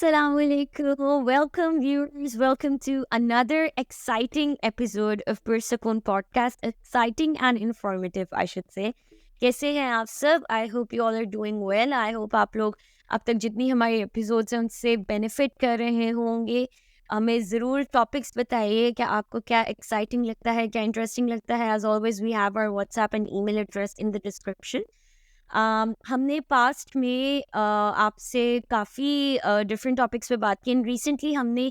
Assalamualaikum. Welcome, viewers. Welcome to another exciting episode of Pursakun podcast. Exciting and informative, I should say. कैसे हैं आप सब? I hope you all are doing well. I hope आप लोग अब तक जितनी हमारी एपिसोड्स हैं उनसे बेनिफिट कर रहे होंगे. हमें ज़रूर टॉपिक्स बताइए कि आपको क्या एक्साइटिंग लगता है, क्या इंटरेस्टिंग लगता है. As always, we have our WhatsApp and email address in the description. हमने पास्ट में आपसे काफ़ी डिफरेंट टॉपिक्स पे बात की एंड रिसेंटली हमने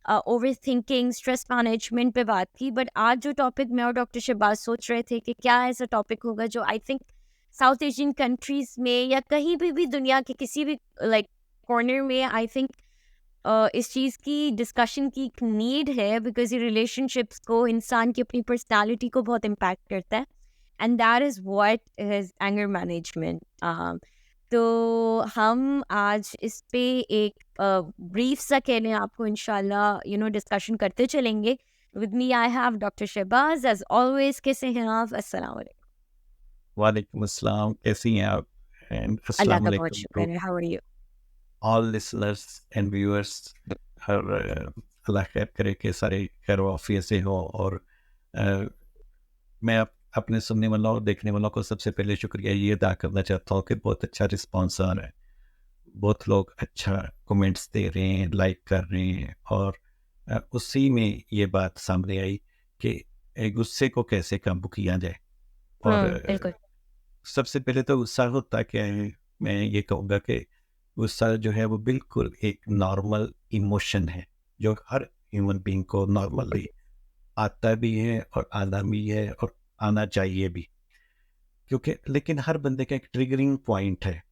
ओवर थिंकिंग स्ट्रेस मैनेजमेंट पे बात की. बट आज जो टॉपिक मैं और डॉक्टर शहबाज सोच रहे थे कि क्या ऐसा टॉपिक होगा जो I think south Asian countries में या कहीं भी दुनिया के किसी भी लाइक कॉर्नर में आई थिंक इस चीज़ की डिस्कशन की एक नीड है, बिकॉज ये रिलेशनशिप्स को, इंसान की अपनी पर्सनालिटी को बहुत इम्पैक्ट करता है. And that is what is anger management. तो हम आज इस पे एक ब्रीफ सा कह लें आपको इंशाल्लाह डिस्कशन करते चलेंगे. With me I have doctor Shahbaz as always. कैसे हैं आप? अस्सलाम वालेकुम. वालेकुम अस्सलाम, कैसी हैं आप? एंड अल्लाह अस्सलाम का बहुत वालेकुम शुक्र टू है. How are you? All listeners and viewers. और अल्लाह खैर करे कि सारे खैर वाफियत से हो. और मैं अपने सुनने वालों और देखने वालों को सबसे पहले शुक्रिया ये अदा करना चाहता हूँ कि बहुत अच्छा रिस्पॉन्स आ रहा है. बहुत लोग अच्छा कमेंट्स दे रहे हैं, लाइक कर रहे हैं. और उसी में ये बात सामने आई कि गुस्से को कैसे काबू किया जाए. और बिल्कुल. सबसे पहले तो गुस्सा होता क्या है, मैं ये कहूँगा कि गुस्सा जो है वो बिल्कुल एक नॉर्मल इमोशन है जो हर ह्यूमन बीइंग को नॉर्मली आता भी है और आना भी है और आना चाहिए भी. क्योंकि लेकिन हर बंदे का एक ट्रिगरिंग पॉइंट है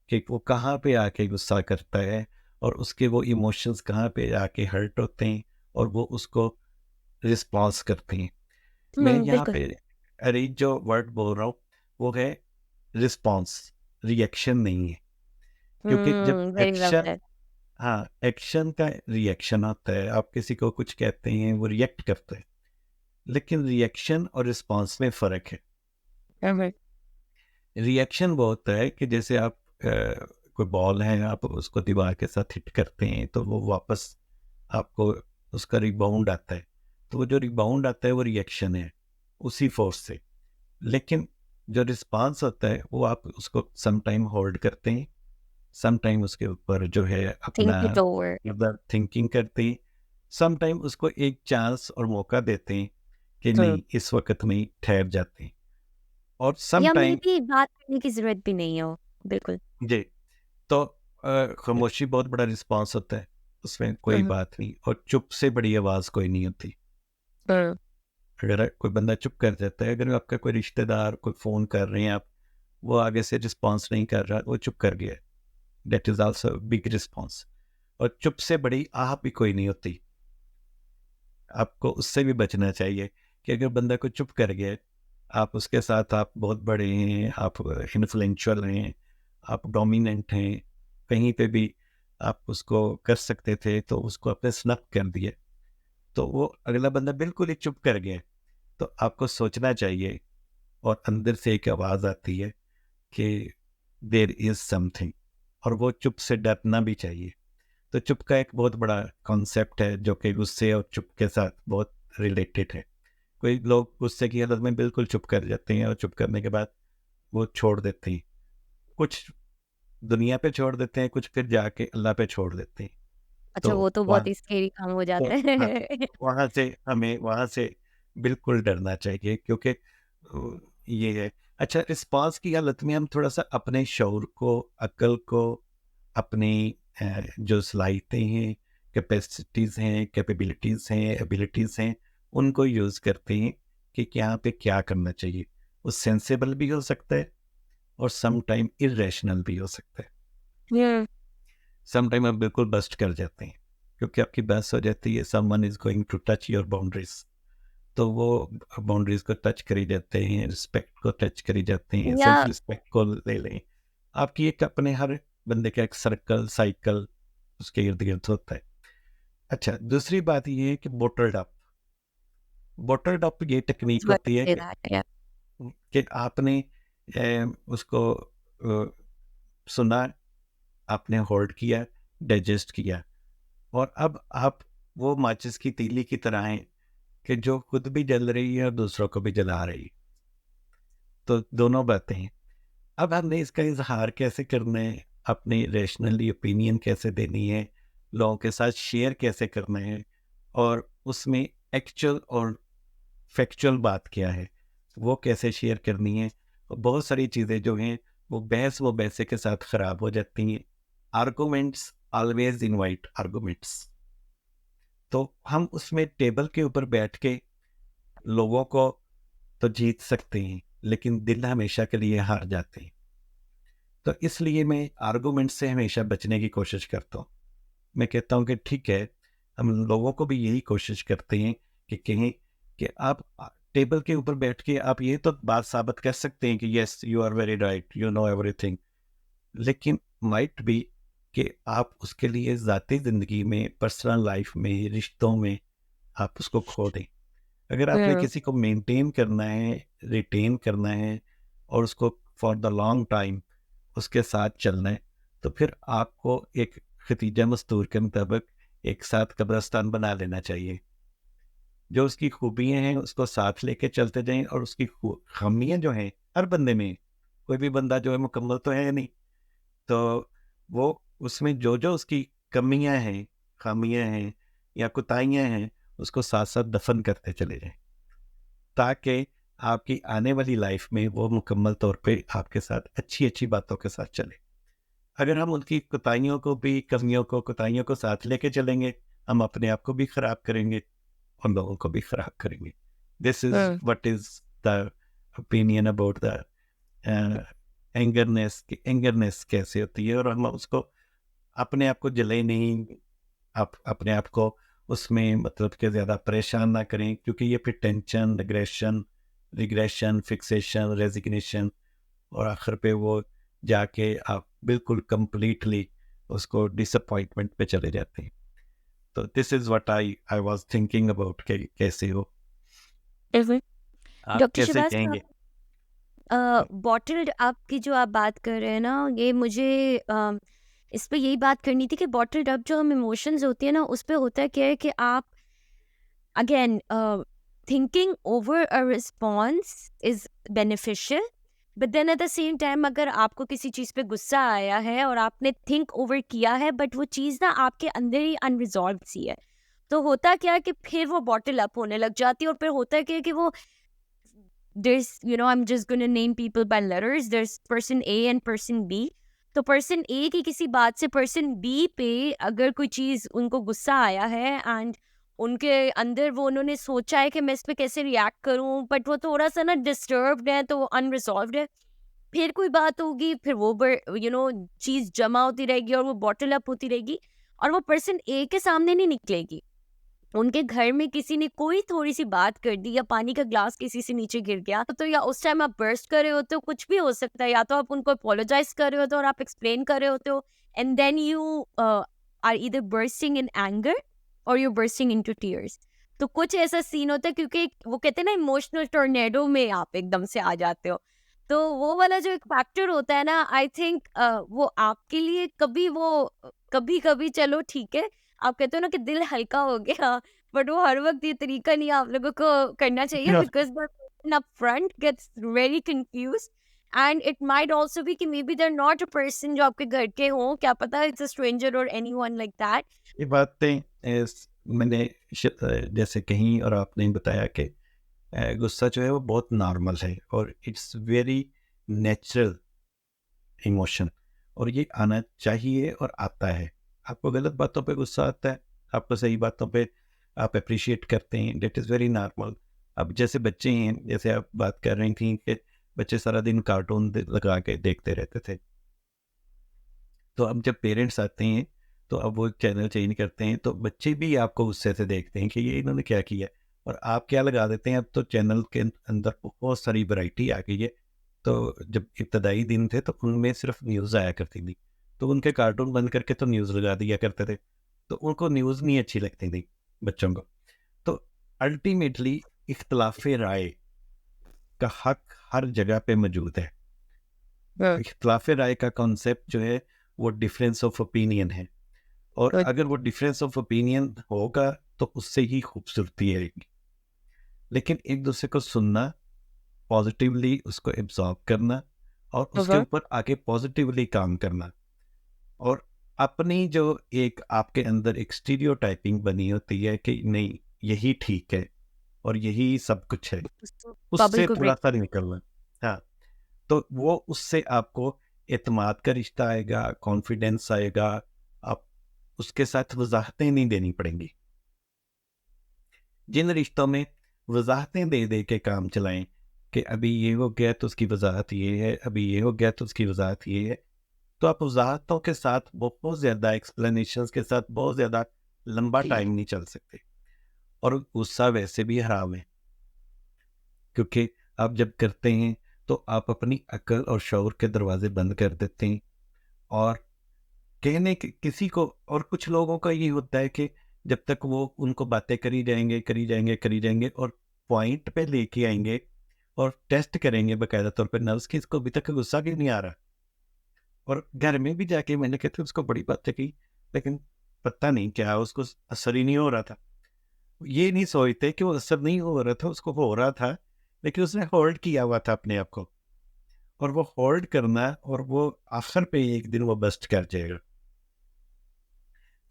कि वो कहाँ पे आके गुस्सा करता है और उसके वो इमोशंस कहाँ पे आके हर्ट होते हैं और वो उसको रिस्पॉन्स करते हैं. मैं यहाँ बिल्कुल. पे अरे जो वर्ड बोल रहा हूँ वो है रिस्पॉन्स, रिएक्शन नहीं है. क्योंकि जब वेरी वेल एक्शन, सेड. हाँ, एक्शन का रिएक्शन आता है. आप किसी को कुछ कहते हैं, वो रिएक्ट करते हैं. लेकिन रिएक्शन और रिस्पॉन्स में फ़र्क है. रिएक्शन वो होता है कि जैसे आप कोई बॉल है, आप उसको दीवार के साथ हिट करते हैं तो वो वापस आपको उसका रिबाउंड आता है. तो वो जो रिबाउंड आता है वो रिएक्शन है उसी फोर्स से. लेकिन जो रिस्पांस होता है वो आप उसको सम टाइम होल्ड करते हैं, सम टाइम उसके ऊपर जो है अपना थिंक इट ओवर. मतलब थिंकिंग करते हैं, सम टाइम उसको एक चांस और मौका देते हैं कि नहीं इस वक्त में ही ठहर जाते हैं. और सम या मे टाइम भी बात करने की जरूरत भी नहीं हो. बिल्कुल. जी, तो खामोशी बहुत बड़ा रिस्पांस होता है, उसमें कोई बात नहीं. और चुप से बड़ी आवाज़ कोई नहीं होती. अगर कोई बंदा चुप कर जाता है, अगर आपका कोई रिश्तेदार कोई फ़ोन कर रहे हैं, आप वो आगे से रिस्पॉन्स नहीं कर रहा, वो चुप कर गया, that is also big response. और चुप से बड़ी आह भी कोई नहीं होती. आपको उससे भी बचना चाहिए कि अगर बंदा को चुप कर गया, आप उसके साथ आप बहुत बड़े हैं, आप इन्फ्लुएंशियल हैं, आप डोमिनेंट हैं, कहीं पे भी आप उसको कर सकते थे तो उसको आपने स्नप कर दिया, तो वो अगला बंदा बिल्कुल ही चुप कर गया. तो आपको सोचना चाहिए और अंदर से एक आवाज़ आती है कि देयर इज़ समथिंग. और वो चुप से डरना भी चाहिए. तो चुप का एक बहुत बड़ा कॉन्सेप्ट है जो कि गुस्से और चुप के साथ बहुत रिलेटेड है. कोई लोग गुस्से की हालत में बिल्कुल चुप कर जाते हैं और चुप करने के बाद वो छोड़ देते हैं. कुछ दुनिया पे छोड़ देते हैं, कुछ फिर जाके अल्लाह पे छोड़ देते हैं. अच्छा, तो वो तो बहुत वहाँ ही स्केरी काम हो तो जाता हाँ, है. वहाँ से हमें वहाँ से बिल्कुल डरना चाहिए क्योंकि ये है. अच्छा, रिस्पॉन्स की हालत में हम थोड़ा-सा अपने शऊर को, अक्ल को, अपनी जो सलाहियतें हैं, कैपेसिटीज़ हैं, कैपेबिलिटीज़ हैं, एबिलिटीज़ हैं, उनको यूज़ करते हैं कि यहाँ पे क्या करना चाहिए. वो सेंसिबल भी हो सकता है और सम टाइम इर्रेशनल भी हो सकता है. हम्म. सम टाइम आप बिल्कुल बस्ट कर जाते हैं क्योंकि आपकी बहस हो जाती है, someone is going to touch your boundaries. तो वो बाउंड्रीज़ को टच करी जाते हैं, रिस्पेक्ट को टच करी जाते हैं, या सेल्फ रिस्पेक्ट को ले लें. आपकी एक अपने हर बंदे का एक सर्कल, साइकिल उसके इर्द-गिर्द होता है. अच्छा, दूसरी बात ये है कि बॉटल्ड अप ये टेक्नीक होती है कि आपने उसको सुना, आपने होल्ड किया, डाइजेस्ट किया, और अब आप वो माचिस की तीली की तरह हैं कि जो खुद भी जल रही है और दूसरों को भी जला रही है। तो दोनों बातें हैं। अब हमने इसका इजहार कैसे करना है, अपनी रैशनली ओपिनियन कैसे देनी है, लोगों के साथ शेयर कैसे करना है, और उसमें एक्चुअल और फैक्चुअल बात क्या है वो कैसे शेयर करनी है। बहुत सारी चीज़ें जो हैं वो बहसे के साथ ख़राब हो जाती हैं। Arguments always invite arguments. तो हम उसमें टेबल के ऊपर बैठ के लोगों को तो जीत सकते हैं, लेकिन दिल हमेशा के लिए हार जाते हैं। तो इसलिए मैं आर्गूमेंट से हमेशा बचने की कोशिश करता हूँ। मैं कहता हूँ कि ठीक है, हम लोगों को भी यही कोशिश करते हैं कि कहें कि आप टेबल के ऊपर बैठ के आप ये तो बात साबित कर सकते हैं कि yes you are very right, you know everything, लेकिन माइट बी कि आप उसके लिए ज़ाती ज़िंदगी में, पर्सनल लाइफ में, रिश्तों में आप उसको खो दें। अगर आपने किसी को मेंटेन करना है, रिटेन करना है और उसको फॉर द लॉन्ग टाइम उसके साथ चलना है, तो फिर आपको एक खतीजा मस्तूर के मुताबिक एक साथ कब्रिस्तान बना लेना चाहिए। जो उसकी खूबियाँ हैं उसको साथ लेके चलते जाएं, और उसकी खामियाँ जो हैं हर बंदे में, कोई भी बंदा जो है मुकम्मल तो है नहीं, तो वो उसमें जो जो उसकी कमियाँ हैं, खामियाँ हैं या कोताहियाँ हैं, उसको साथ साथ दफन करते चले जाएं, ताकि आपकी आने वाली लाइफ में वो मुकम्मल तौर पे आपके साथ अच्छी अच्छी बातों के साथ चले। अगर हम उनकी कोताहियों को भी, कमियों को, कोताहियों को साथ लेके चलेंगे, हम अपने आप को भी खराब करेंगे और लोगों को भी खराब करेंगे। This is what is the opinion about the angerness. कि एंगरनेस कैसे होती है, और हम उसको अपने आप को जले नहीं, आप अपने आप को उसमें मतलब कि ज़्यादा परेशान ना करें, क्योंकि ये फिर टेंशन, रिग्रेशन, फिक्सेशन, रेजिग्नेशन, और आखिर पे वो जाके आप बिल्कुल कंप्लीटली उसको डिसअपॉइंटमेंट पे चले जाते हैं। तो this is what I was thinking about कि कैसे हो आप, डॉक्टर कैसे शिवाज कहेंगे? बॉटल्ड अप की जो आप बात कर रहे हैं ना, ये मुझे इस पे यही बात करनी थी कि बॉटल्ड अप जो हम इमोशंस होती है ना, उस पे होता है क्या है कि आप again thinking over a response is beneficial, but then at the same time अगर आपको किसी चीज़ पे गुस्सा आया है और आपने थिंक ओवर किया है बट वो चीज़ ना आपके अंदर ही अनरिजॉल्व सी है, तो होता क्या है कि फिर वो बॉटल अप होने लग जाती है, और फिर होता क्या है कि वो there's, I'm just going to name people by letters. There's person A and person B. तो पर्सन ए की किसी बात से पर्सन बी पे अगर कोई चीज़ उनको गुस्सा आया है एंड उनके अंदर वो उन्होंने सोचा है कि मैं इस पे कैसे रिएक्ट करूं, बट वो थोड़ा सा ना डिस्टर्ब्ड है, तो वो अनरिजॉल्व्ड है। फिर कोई बात होगी, फिर वो चीज़ जमा होती रहेगी और वो बॉटल अप होती रहेगी, और वो पर्सन ए के सामने नहीं निकलेगी। उनके घर में किसी ने कोई थोड़ी सी बात कर दी या पानी का ग्लास किसी से नीचे गिर गया, तो या उस टाइम आप बर्स्ट कर रहे होते हो, कुछ भी हो सकता है, या तो आप उनको अपोलोजाइज कर रहे होते हो और आप एक्सप्लेन कर रहे होते हो, and then you are either bursting in anger और यू बर्स्टिंग इनटू टीयर्स। तो कुछ ऐसा सीन होता है, क्योंकि वो कहते हैं ना इमोशनल टोर्नेडो में आप एकदम से आ जाते हो। तो वो वाला जो एक फैक्टर होता है ना, आई थिंक वो आपके लिए कभी कभी चलो ठीक है, आप कहते हो ना कि दिल हल्का हो गया, बट वो हर वक्त ये तरीका नहीं आप लोगों को करना चाहिए, because the person up front gets very confuse, and it might also be कि maybe they are not a person जो आपके घर के हों, क्या पता इट्स अ स्ट्रेंजर और एनीवन लाइक दैट। ये बातें मैंने जैसे कहीं, और आपने बताया कि गुस्सा जो है वो बहुत नॉर्मल है और इट्स वेरी नेचुरल इमोशन, और ये आना चाहिए और आता है। आपको गलत बातों पे गुस्सा आता है, आपको सही बातों पे आप अप्रिशिएट करते हैं, डेट इज़ वेरी नॉर्मल। अब जैसे बच्चे हैं, जैसे आप बात कर रही थी कि बच्चे सारा दिन कार्टून लगा के देखते रहते थे, तो अब जब पेरेंट्स आते हैं तो अब वो चैनल चेंज करते हैं, तो बच्चे भी आपको गुस्से से देखते हैं कि ये इन्होंने क्या किया, और आप क्या लगा देते हैं। अब तो चैनल के अंदर बहुत सारी वैरायटी आ गई है। तो जब इब्तदाई दिन थे तो उनमें सिर्फ न्यूज़ आया करती थी, तो उनके कार्टून बंद करके तो न्यूज़ लगा दिया करते थे, तो उनको न्यूज़ नहीं अच्छी लगती थी बच्चों को। तो अल्टीमेटली इख्तलाफ राय का हक हर जगह पे मौजूद है। इख्तलाफ राय का कॉन्सेप्ट जो है वो डिफरेंस ऑफ ओपिनियन है। और अगर वो डिफरेंस ऑफ ओपिनियन होगा तो उससे ही खूबसूरती आएगी। लेकिन एक दूसरे को सुनना, पॉजिटिवली उसको एब्जॉर्ब करना और उसके ऊपर आगे पॉजिटिवली काम करना, और अपनी जो एक आपके अंदर एक स्टीरियोटाइपिंग बनी होती है कि नहीं यही ठीक है और यही सब कुछ है, बबल उससे को थोड़ा ब्रेक सा निकलना। हाँ, तो वो उससे आपको एतमाद का रिश्ता आएगा, कॉन्फिडेंस आएगा, आप उसके साथ वजाहतें नहीं देनी पड़ेंगी। जिन रिश्तों में वजाहतें दे दे के काम चलाएं कि अभी ये हो गया तो उसकी वजाहत ये है, अभी ये हो गया तो उसकी वजाहत ये है, तो आप वजाहतों के साथ बहुत ज़्यादा एक्सप्लेनेशंस के साथ बहुत ज़्यादा लंबा टाइम नहीं चल सकते। और गुस्सा वैसे भी हराम है, क्योंकि आप जब करते हैं तो आप अपनी अक्ल और शऊर के दरवाजे बंद कर देते हैं। और कहने किसी को, और कुछ लोगों का ये होता है कि जब तक वो उनको बातें करी जाएंगे और पॉइंट पे लेके आएंगे और टेस्ट करेंगे बाकायदा तौर पे नर्व्स की, इसको अभी तक गुस्सा क्यों नहीं आ रहा। और घर में भी जाके मैंने कहते उसको बड़ी बातें की, लेकिन पता नहीं क्या उसको असर ही नहीं हो रहा था। ये नहीं सोचते कि वो असर नहीं हो रहा था, उसको हो रहा था, लेकिन उसने होल्ड किया हुआ था अपने आप को, और वो होल्ड करना, और वो आखिर पे एक दिन वो बस्ट कर जाएगा।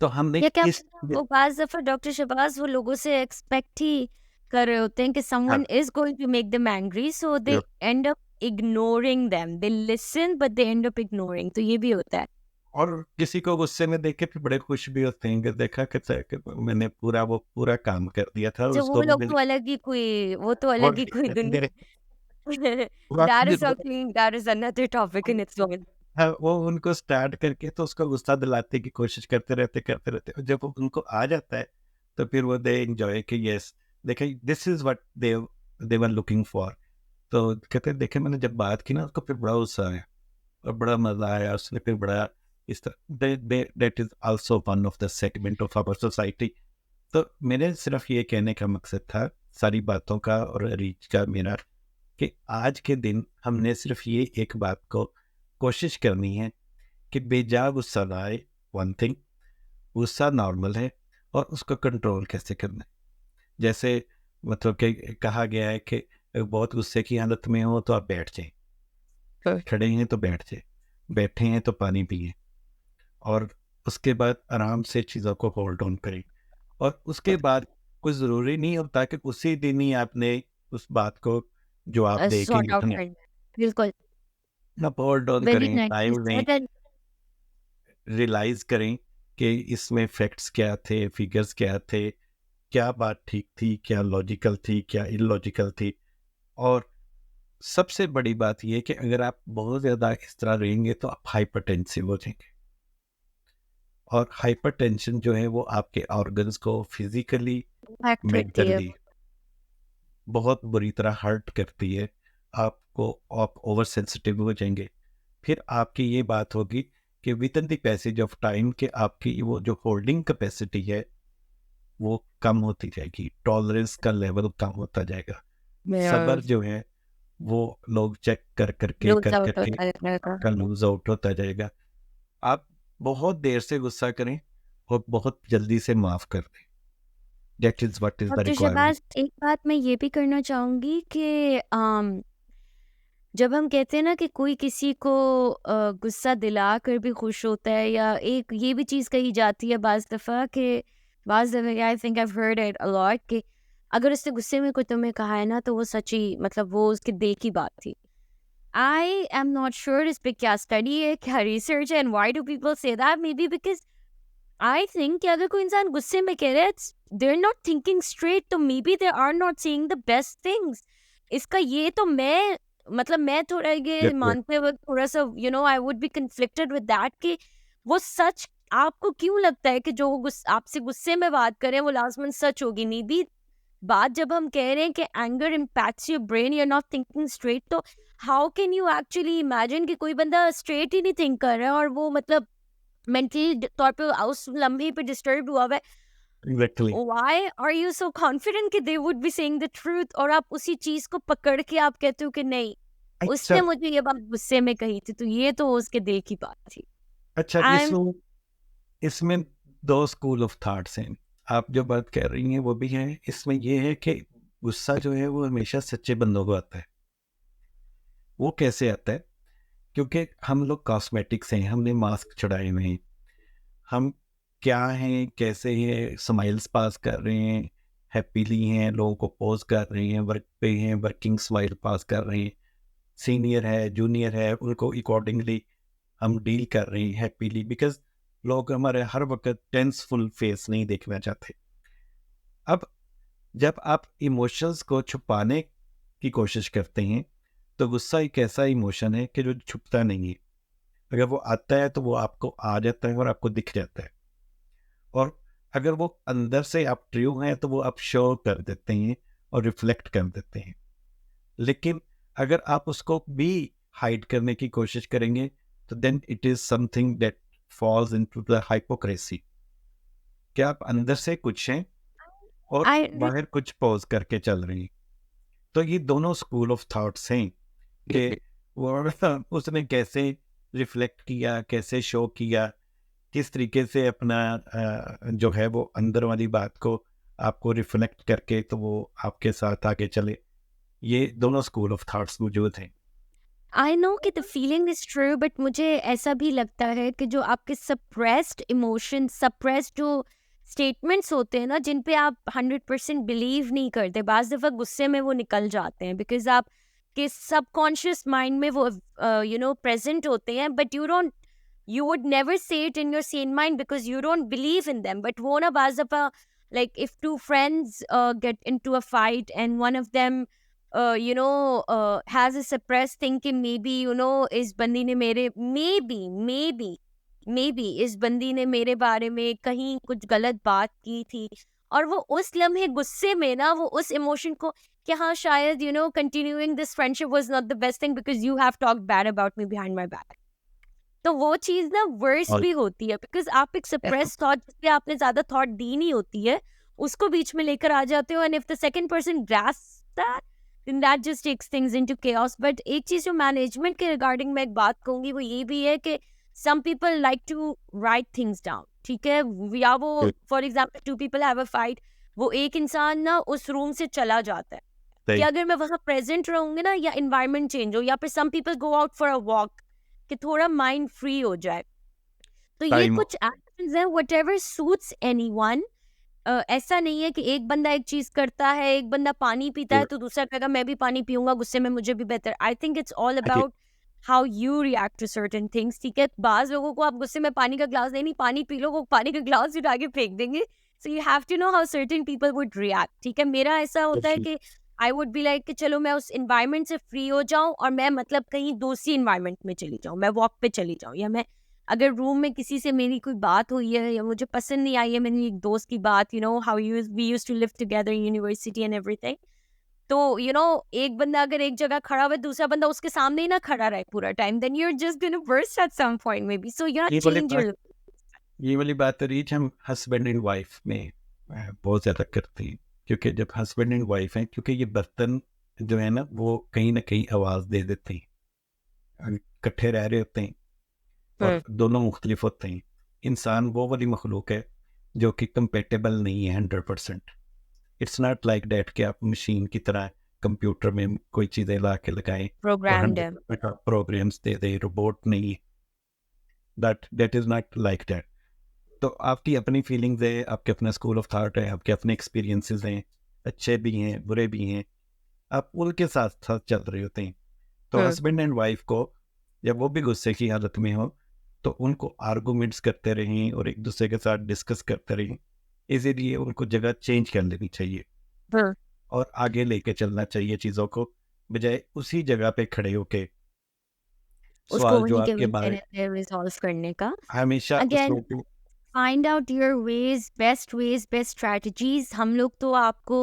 तो हमने या क्या इस वो बाज दफा डॉक्टर शहबाज वो लोगों से एक्सपेक्ट ही कर रहे होते हैं कि हाँ, someone is going to make them angry, so they end up ignoring them. They listen but they end up ignoring. तो ये भी होता है। और किसी को गुस्से में देख के फिर बड़े खुश भी होते हैं कि देखा कि मैंने वो पूरा काम कर दिया था, जो उसको वो लोग मैंने तो अलग ही कोई वो तो अलग होल्ड ही कोई किया था दुनिया। मेरे That वाकई is something, that is another topic in its own. हाँ, वो उनको स्टार्ट करके तो उसको गुस्सा दिलाने की कोशिश करते रहते, और जब वो उनको आ जाता है तो फिर वो दे एंजॉय कि यस देखे this is what they were looking for. तो कहते हैं देखे मैंने जब बात की ना उसको फिर बड़ा गुस्सा आया और बड़ा मजा आया, उसने फिर बड़ा इस तरह that is also one of the segment of our society. तो मेरे सिर्फ ये कहने का मकसद था सारी बातों का और रीच का मेरा, कि आज के दिन हमने सिर्फ ये एक बात को कोशिश करनी है कि बेजा गुस्सा ना आए। वन थिंग, गुस्सा नॉर्मल है और उसको कंट्रोल कैसे करना है। जैसे मतलब कि कहा गया है कि बहुत गुस्से की हालत में हो तो आप बैठ जाएं, खड़े हैं तो बैठ जाएं, बैठे हैं तो पानी पिए, और उसके बाद आराम से चीज़ों को होल्ड ऑन करें। और उसके बाद कोई ज़रूरी नहीं होता कि उसी दिन ही आपने उस बात को जवाब दे के Sort out निकलना। करना है। बिल्कुल। आप होल्ड ऑन Very करें, nicely टाइम लें, said and रियलाइज करें कि इसमें फैक्ट्स क्या थे, फिगर्स क्या थे, क्या बात ठीक थी, क्या लॉजिकल थी, क्या इलॉजिकल थी। और सबसे बड़ी बात यह कि अगर आप बहुत ज़्यादा इस तरह रहेंगे तो आप हाइपरटेंसिव हो जाएंगे, और हाइपरटेंशन जो है वो आपके ऑर्गन्स को फिजिकली impact करती है। मेंटली बहुत बुरी तरह हर्ट करती है आपको। आप ओवर सेंसिटिव हो जाएंगे। फिर आपकी ये बात होगी कि with in the passage of time कि आपकी वो जो होल्डिंग कैपेसिटी है वो कम होती जाएगी, टॉलरेंस का लेवल कम होता जाएगा। सब्र जो है वो लोग चेक कर करके लूज आउट होता है। का लूज आउट होता जाएगा। आप बहुत देर से गुस्सा करें और बहुत जल्दी से माफ कर दें। That is what is the doctor requirement. Shahbaz एक बात मैं ये भी करना चाहूंगी कि जब हम कहते हैं ना कि कोई किसी को गुस्सा दिला कर भी खुश होता है, या एक ये भी चीज़ कही जाती है बाज़ दफ़ा I think I heard it a lot कि अगर उसने गुस्से में कोई तुम्हें कहा है ना तो वो सच्ची मतलब वो उसके दिल की बात थी। आई एम नॉट श्योर इस पे क्या स्टडी है, क्या रिसर्च है, and why do people say that. Maybe because I think कि अगर कोई इंसान गुस्से में कह रहा है they are not thinking straight, तो maybe they are not seeing the best things. इसका ये तो मैं थोड़ा ये मानते वक्त थोड़ा सा I would be conflicted with that कि वो सच आपको क्यों लगता है कि जो वो आपसे गुस्से में बात करें वो लाजमन सच होगी। नहीं भी बात जब हम कह रहे हैं कि anger impacts your brain, you are not thinking straight, तो how can you actually imagine कि कोई बंदा स्ट्रेट ही नहीं थिंक कर रहा है और वो मतलब मेंटली तौर पे उस लम्हे पे डिस्टर्ब हुआ है। Exactly. Why are you so confident कि they would be saying the truth, और आप उसी चीज को पकड़ के आप कहते हो कि नहीं अच्छा उसने मुझे ये बात गुस्से में कही थी, तो ये तो उसके दिल की बात थी। अच्छा, I'm इसमें दो स्कूल ऑफ थॉट्स हैं। आप जो बात कर रही हैं वो भी है, इसमें ये है कि गुस्सा जो है वो हमेशा सच्चे बंदों को आता है। वो कैसे आता है? क्योंकि हम लोग कॉस्मेटिक्स हैं, हमने मास्क चढ़ाए हुए हैं, हम क्या हैं, कैसे हैं, स्माइल्स पास कर रहे हैं, हैप्पीली हैं, लोगों को पोज कर रहे हैं, वर्क पे हैं, वर्किंग स्माइल पास कर रहे हैं, सीनियर है, जूनियर है, उनको अकॉर्डिंगली हम डील कर रहे हैं हैप्पीली, बिकॉज लोग हमारे हर वक्त टेंसफुल फेस नहीं देखना चाहते। अब जब आप इमोशंस को छुपाने की कोशिश करते हैं तो गुस्सा एक ऐसा इमोशन है कि जो छुपता नहीं है। अगर वो आता है तो वो आपको आ जाता है और आपको दिख जाता है, और अगर वो अंदर से आप ट्रू हैं तो वो आप शो कर देते हैं और रिफ्लेक्ट कर देते हैं। लेकिन अगर आप उसको भी हाइड करने की कोशिश करेंगे तो then it is something that falls into the hypocrisy, कि आप अंदर से कुछ हैं और I बाहर कुछ पोज करके चल रही हैं। तो ये दोनों स्कूल ऑफ थॉट्स हैं कि वो उसने कैसे रिफ्लेक्ट किया, कैसे शो किया, किस तरीके से अपना जो है वो अंदर वाली बात को आपको रिफ्लेक्ट करके तो वो आपके साथ आगे चले। ये दोनों स्कूल ऑफ थॉट्स मौजूद हैं। आई नो कि the feeling is true, but मुझे ऐसा भी लगता है कि जो आपके सप्रेस्ड इमोशन, सप्रेस्ड जो स्टेटमेंट्स होते हैं ना, जिन पे आप 100% बिलीव नहीं करते, बाज दफ़ा गुस्से में वो निकल जाते हैं बिकॉज आप के सबकॉन्शियस माइंड में वो प्रेजेंट होते हैं, but you would never say it in your sane mind because you don't believe in them. But वो ना बाज दफ़ा, like if two friends get into a fight and one of them has a suppressed thing कि maybe इस बंदी ने मेरे maybe इस बंदी ने मेरे बारे में कहीं कुछ गलत बात की थी, और वो उस लम्हे गुस्से में ना वो उस इमोशन को कि हाँ शायद continuing this friendship was not the best thing because you have talked bad about me behind my back. तो वो चीज़ ना वर्स और भी होती है बिकॉज आप एक सप्रेस थॉट जिसपे आपने ज्यादा थॉट दी नहीं होती है उसको बीच में लेकर आ जाते हो, and if the second person grasp that then that just takes things into chaos. But एक चीज जो मैनेजमेंट के रिगार्डिंग मैं एक बात कहूंगी वो ये भी है कि some people like to write things down, ठीक है, या वो for example two people have a fight, वो एक इंसान ना उस रूम से चला जाता है कि सही अगर मैं वहां प्रेजेंट रहूंगी ना या इन्वायरमेंट चेंज हो, या फिर some people go out for a walk कि थोड़ा माइंड फ्री हो जाए। तो ये टाइम कुछ एक्शंस हैं व्हाटएवर सूट्स एनीवन। ऐसा नहीं है कि एक बंदा एक चीज करता है, एक बंदा पानी पीता है तो दूसरा कहेगा मैं भी पानी पीऊंगा गुस्से में मुझे भी बेहतर। I think it's all about how you react to certain things, ठीक है। बाज लोगों को आप गुस्से में पानी का ग्लास नहीं पानी पी लो, वो पानी का ग्लास उठा के फेंक देंगे। So you have to know how certain people would react, ठीक है। मेरा ऐसा होता है कि आई वुड बी लाइक कि चलो मैं उस इन्वायरमेंट से फ्री हो जाऊं और मैं मतलब कहीं दूसरी इन्वायरमेंट में चली जाऊं, मैं वॉक पे चली जाऊं, या मैं अगर रूम में किसी से मेरी कोई बात हुई है या मुझे पसंद नहीं आई है मेरी एक दोस्त की बात, how we used to live together in university and everything, तो एक बंदा अगर एक जगह खड़ा हुआ है दूसरा बंदा उसके सामने ही ना खड़ा रहे पूरा time, then you are just gonna burst at some point maybe, so you not ये वाली चेंज बात योर। ये वाली बात रीच हम हस्बैंड एंड वाइफ में बहुत ज़्यादा करते हैं, क्योंकि जब हस्बैंड एंड वाइफ हैं, क्योंकि ये बर्तन जो है ना वो कहीं ना कहीं आवाज़ दे देते हैं, इकट्ठे रह रहे होते हैं और दोनों मुख्तलिफ होते हैं। इंसान वो वाली मखलूक है जो कि कंपेटेबल नहीं है 100%। इट्स नॉट लाइक डैट कि आप मशीन की तरह कंप्यूटर में कोई चीज़ें ला के लगाएं और प्रोग्राम्ड है। 100% प्रोग्राम्स दे दे, रोबोट नहीं है। That is not like that. तो आपकी अपनी फीलिंग्स है, आपके अपना स्कूल ऑफ थॉट है, आपके अपने एक्सपीरियंसेस हैं, अच्छे भी हैं बुरे भी हैं, आप उनके साथ साथ चल रहे होते हैं। तो हस्बैंड एंड वाइफ को जब वो भी गुस्से की हालत में हो तो उनको आर्गूमेंट्स करते रहें और एक दूसरे के साथ डिस्कस करते रहें, इसीलिए उनको जगह चेंज कर लेनी चाहिए और आगे लेके चलना चाहिए चीज़ों को, बजाय उसी जगह पे खड़े होके उसको सवाल जो वहीं के आपके वहीं बारे रहते रिजॉल्व करने का। हमेशा अगेन उसको find out your ways best strategies. हम लोग तो आपको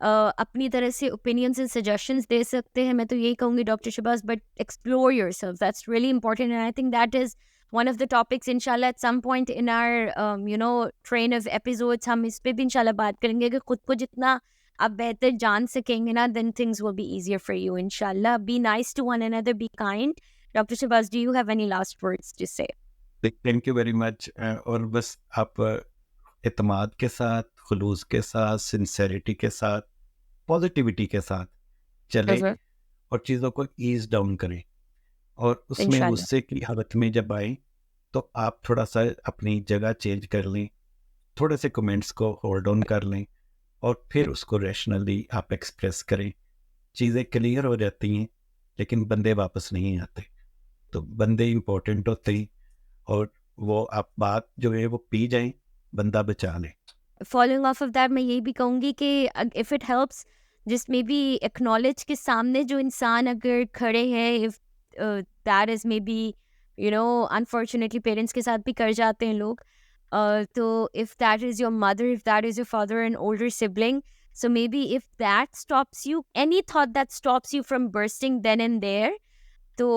अपनी तरह से ओपिनियंस एंड सजेशंस दे सकते हैं, मैं तो यही कहूँगी doctor Shahbaz, but explore yourself, that's really important and I think that is one of the topics इंशाल्लाह at some point in our train of episodes हम इस पे भी इंशाल्लाह बात करेंगे कि खुद को जितना आप बेहतर जान सकेंगे ना, then things will be easier for you inshallah. Be nice to one another, be kind. Dr. Shabazz, do you have any last words to say? Thank you very much. और बस आप इत्मीनान के साथ, खुलूस के साथ, सिंसेरिटी के साथ, पॉजिटिविटी के साथ चलें और चीज़ों को ईज डाउन करें। और उसमें इंशाल्लाह। गुस्से की हालत में जब आए तो आप थोड़ा सा अपनी जगह चेंज कर लें, थोड़े से कमेंट्स को होल्ड ऑन कर लें और फिर उसको रैशनली आप एक्सप्रेस करें। चीज़ें क्लियर हो जाती हैं, लेकिन बंदे वापस नहीं आते। तो बंदे इम्पोर्टेंट होते हैं और वो आप बात जो है वो पी जाएं, बंदा बचा लें। फॉलोइंग ऑफ ऑफ दैट मैं यही भी कहूँगी कि if it helps just may be acknowledge के सामने जो इंसान अगर खड़े हैं, if that is may be you know unfortunately parents के साथ भी कर जाते हैं लोग। तो if that is your mother, if that is your father, an older sibling, so maybe if that stops you, any thought that stops you from bursting then and there, तो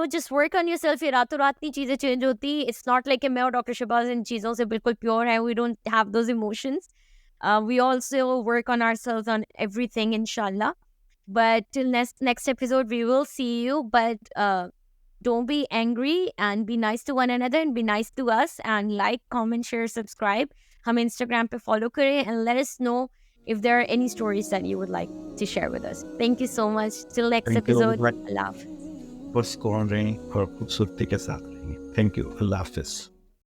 just work on yourself। ये रातों रात नहीं चीज़ें change होती। It's not like मैं और doctor Shahbaz इन चीज़ों से बिल्कुल प्योर है। We don't have those emotions. We also work on ourselves on everything, inshallah. But till next episode, we will see you. But don't be angry and be nice to one another and be nice to us and like, comment, share, subscribe. हम Instagram पे follow करें and let us know if there are any stories that you would like to share with us. Thank you so much. Till next thank you episode. Allah Hafiz. पुरस्कार रहें और खूबसूरती के साथ रहेंगे। Thank you. अल्लाह हाफिज़।